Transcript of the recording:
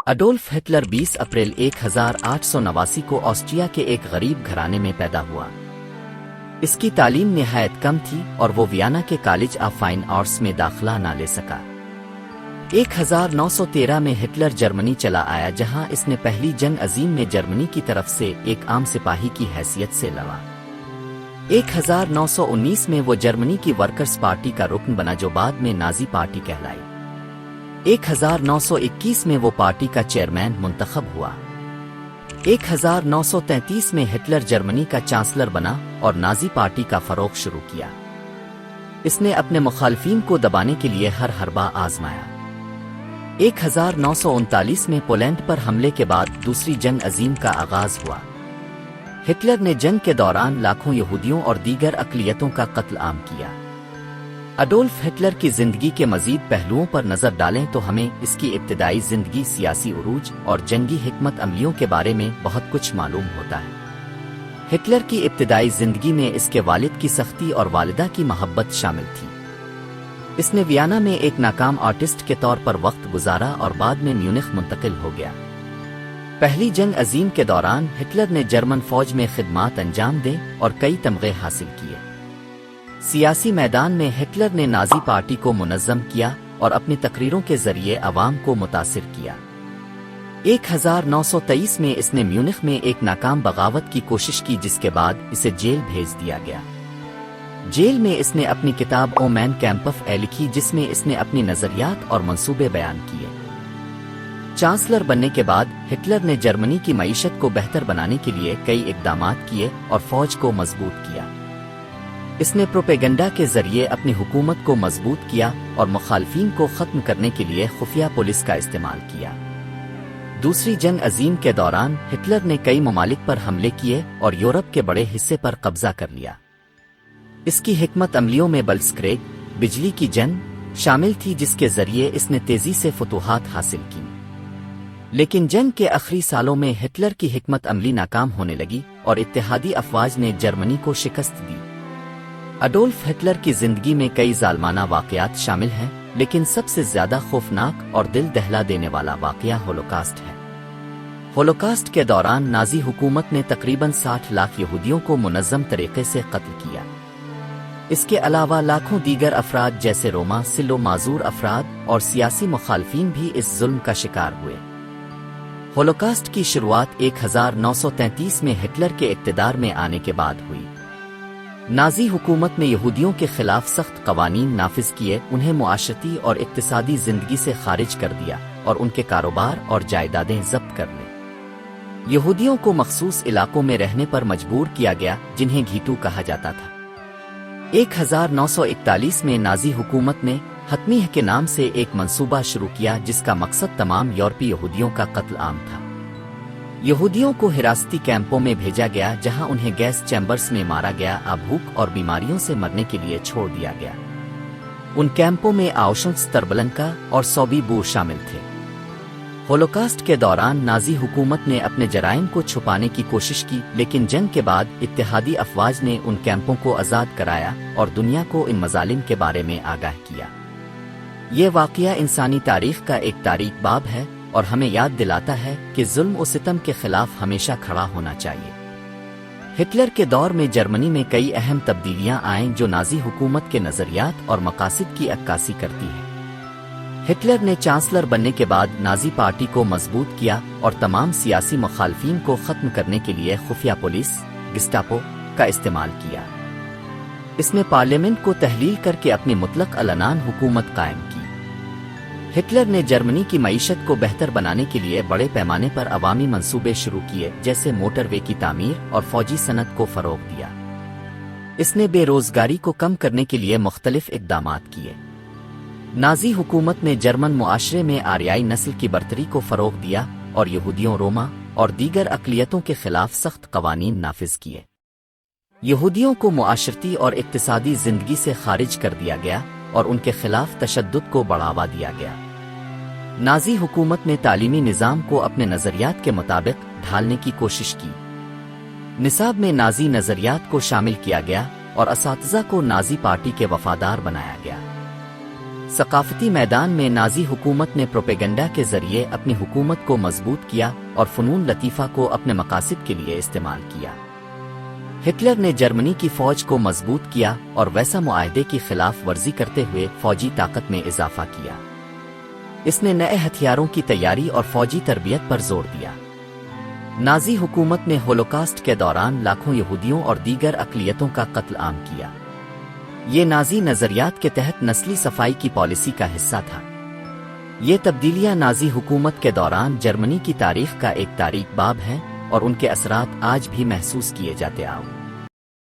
اڈولف Hitler 20 April 1889 کو Austria کے ایک غریب گھرانے میں پیدا ہوا۔ اس کی تعلیم نہایت کم تھی اور وہ ویانا کے کالج آف فائن آرٹس میں داخلہ نہ لے سکا۔ 1913 میں ہٹلر جرمنی چلا آیا، جہاں اس نے پہلی جنگ عظیم میں جرمنی کی طرف سے ایک عام سپاہی کی حیثیت سے لڑا۔ 1919 میں وہ جرمنی کی ورکرز پارٹی کا رکن بنا، جو بعد میں نازی پارٹی کہلائی۔ 1921 میں وہ پارٹی کا چیئرمین منتخب ہوا۔ 1933 میں ہٹلر جرمنی کا چانسلر بنا اور نازی پارٹی کا فروغ شروع کیا۔ اس نے اپنے مخالفین کو دبانے کے لیے ہر حربہ آزمایا۔ 1939 میں پولینڈ پر حملے کے بعد دوسری جنگ عظیم کا آغاز ہوا۔ ہٹلر نے جنگ کے دوران لاکھوں یہودیوں اور دیگر اقلیتوں کا قتل عام کیا۔ اڈولف ہٹلر کی زندگی کے مزید پہلوؤں پر نظر ڈالیں تو ہمیں اس کی ابتدائی زندگی، سیاسی عروج اور جنگی حکمت عملیوں کے بارے میں بہت کچھ معلوم ہوتا ہے۔ ہٹلر کی ابتدائی زندگی میں اس کے والد کی سختی اور والدہ کی محبت شامل تھی۔ اس نے ویانا میں ایک ناکام آرٹسٹ کے طور پر وقت گزارا اور بعد میں میونخ منتقل ہو گیا۔ پہلی جنگ عظیم کے دوران ہٹلر نے جرمن فوج میں خدمات انجام دیں اور کئی تمغے حاصل کیے۔ سیاسی میدان میں ہٹلر نے نازی پارٹی کو منظم کیا اور اپنی تقریروں کے ذریعے عوام کو متاثر کیا۔ 1923 میں اس نے میونخ میں ایک ناکام بغاوت کی کوشش کی، جس کے بعد اسے جیل بھیج دیا گیا۔ جیل میں اس نے اپنی کتاب او مین کیمپف لکھی، جس میں اس نے اپنی نظریات اور منصوبے بیان کیے۔ چانسلر بننے کے بعد ہٹلر نے جرمنی کی معیشت کو بہتر بنانے کے لیے کئی اقدامات کیے اور فوج کو مضبوط کیا۔ اس نے پروپیگنڈا کے ذریعے اپنی حکومت کو مضبوط کیا اور مخالفین کو ختم کرنے کے لیے خفیہ پولیس کا استعمال کیا۔ دوسری جنگ عظیم کے دوران ہٹلر نے کئی ممالک پر حملے کیے اور یورپ کے بڑے حصے پر قبضہ کر لیا۔ اس کی حکمت عملیوں میں بلسکریگ بجلی کی جنگ شامل تھی، جس کے ذریعے اس نے تیزی سے فتوحات حاصل کی۔ لیکن جنگ کے آخری سالوں میں ہٹلر کی حکمت عملی ناکام ہونے لگی اور اتحادی افواج نے جرمنی کو شکست دی۔ اڈولف ہٹلر کی زندگی میں کئی ظالمانہ واقعات شامل ہیں، لیکن سب سے زیادہ خوفناک اور دل دہلا دینے والا واقعہ ہولوکاسٹ ہے۔ ہولوکاسٹ کے دوران نازی حکومت نے تقریباً 60 لاکھ یہودیوں کو منظم طریقے سے قتل کیا۔ اس کے علاوہ لاکھوں دیگر افراد جیسے روما سلو معذور افراد اور سیاسی مخالفین بھی اس ظلم کا شکار ہوئے۔ ہولوکاسٹ کی شروعات 1933 میں ہٹلر کے اقتدار میں آنے کے بعد ہوئی۔ نازی حکومت نے یہودیوں کے خلاف سخت قوانین نافذ کیے، انہیں معاشرتی اور اقتصادی زندگی سے خارج کر دیا اور ان کے کاروبار اور جائیدادیں ضبط کر لیں۔ یہودیوں کو مخصوص علاقوں میں رہنے پر مجبور کیا گیا، جنہیں گھیٹو کہا جاتا تھا۔ 1941 میں نازی حکومت نے حتمی کے نام سے ایک منصوبہ شروع کیا، جس کا مقصد تمام یورپی یہودیوں کا قتل عام تھا۔ یہودیوں کو حراستی کیمپوں میں بھیجا گیا، جہاں انہیں گیس چیمبرز میں مارا گیا، بھوک اور بیماریوں سے مرنے کے لیے چھوڑ دیا گیا۔ ان کیمپوں میں آؤشوٹس تربلنکا اور سوبی بور شامل تھے۔ ہولوکاسٹ کے دوران نازی حکومت نے اپنے جرائم کو چھپانے کی کوشش کی، لیکن جنگ کے بعد اتحادی افواج نے ان کیمپوں کو آزاد کرایا اور دنیا کو ان مظالم کے بارے میں آگاہ کیا۔ یہ واقعہ انسانی تاریخ کا ایک تاریک باب ہے اور ہمیں یاد دلاتا ہے کہ ظلم و ستم کے خلاف ہمیشہ کھڑا ہونا چاہیے۔ ہٹلر کے دور میں جرمنی میں کئی اہم تبدیلیاں آئیں، جو نازی حکومت کے نظریات اور مقاصد کی عکاسی کرتی ہیں۔ ہٹلر نے چانسلر بننے کے بعد نازی پارٹی کو مضبوط کیا اور تمام سیاسی مخالفین کو ختم کرنے کے لیے خفیہ پولیس گestapo کا استعمال کیا۔ اس نے پارلیمنٹ کو تحلیل کر کے اپنی مطلق العنان حکومت قائم کی۔ ہٹلر نے جرمنی کی معیشت کو بہتر بنانے کے لیے بڑے پیمانے پر عوامی منصوبے شروع کیے، جیسے موٹر وے کی تعمیر اور فوجی صنعت کو فروغ دیا۔ اس نے بے روزگاری کو کم کرنے کے لیے مختلف اقدامات کیے۔ نازی حکومت نے جرمن معاشرے میں آریائی نسل کی برتری کو فروغ دیا اور یہودیوں، روما اور دیگر اقلیتوں کے خلاف سخت قوانین نافذ کیے۔ یہودیوں کو معاشرتی اور اقتصادی زندگی سے خارج کر دیا گیا اور ان کے خلاف تشدد کو بڑھاوا دیا گیا۔ نازی حکومت نے تعلیمی نظام کو اپنے نظریات کے مطابق ڈھالنے کی کوشش کی۔ نصاب میں نازی نظریات کو شامل کیا گیا اور اساتذہ کو نازی پارٹی کے وفادار بنایا گیا۔ ثقافتی میدان میں نازی حکومت نے پروپیگنڈا کے ذریعے اپنی حکومت کو مضبوط کیا اور فنون لطیفہ کو اپنے مقاصد کے لیے استعمال کیا۔ ہٹلر نے جرمنی کی فوج کو مضبوط کیا اور ویسا معاہدے کی خلاف ورزی کرتے ہوئے فوجی طاقت میں اضافہ کیا۔ اس نے نئے ہتھیاروں کی تیاری اور فوجی تربیت پر زور دیا۔ نازی حکومت نے ہولوکاسٹ کے دوران لاکھوں یہودیوں اور دیگر اقلیتوں کا قتل عام کیا۔ یہ نازی نظریات کے تحت نسلی صفائی کی پالیسی کا حصہ تھا۔ یہ تبدیلیاں نازی حکومت کے دوران جرمنی کی تاریخ کا ایک تاریک باب ہیں اور ان کے اثرات آج بھی محسوس کیے جاتے آئے۔